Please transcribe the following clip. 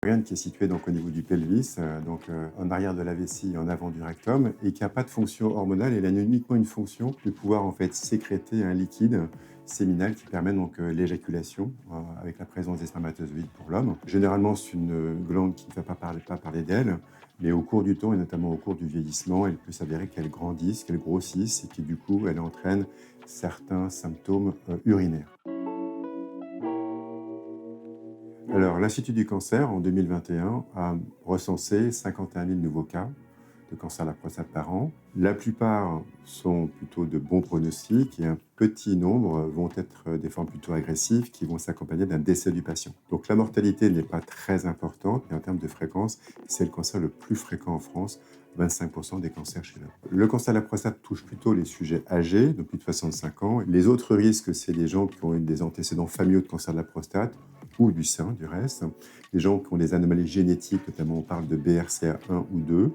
Organe qui est situé donc au niveau du pelvis, en arrière de la vessie et en avant du rectum, et qui a pas de fonction hormonale. Elle a uniquement une fonction de pouvoir en fait sécréter un liquide séminal qui permet donc l'éjaculation avec la présence des spermatozoïdes pour l'homme. Généralement, c'est une glande qui ne va pas parler d'elle, mais au cours du temps et notamment au cours du vieillissement, il peut s'avérer qu'elle grandisse, qu'elle grossisse et que du coup, elle entraîne certains symptômes urinaires. Alors, l'Institut du cancer, en 2021, a recensé 51 000 nouveaux cas de cancer de la prostate par an. La plupart sont plutôt de bons pronostics et un petit nombre vont être des formes plutôt agressives qui vont s'accompagner d'un décès du patient. Donc, la mortalité n'est pas très importante, mais en termes de fréquence, c'est le cancer le plus fréquent en France, 25% des cancers chez l'homme. Le cancer de la prostate touche plutôt les sujets âgés, de plus de 65 ans. Les autres risques, c'est les gens qui ont eu des antécédents familiaux de cancer de la prostate, ou du sein, du reste. Les gens qui ont des anomalies génétiques, notamment on parle de BRCA1 ou 2.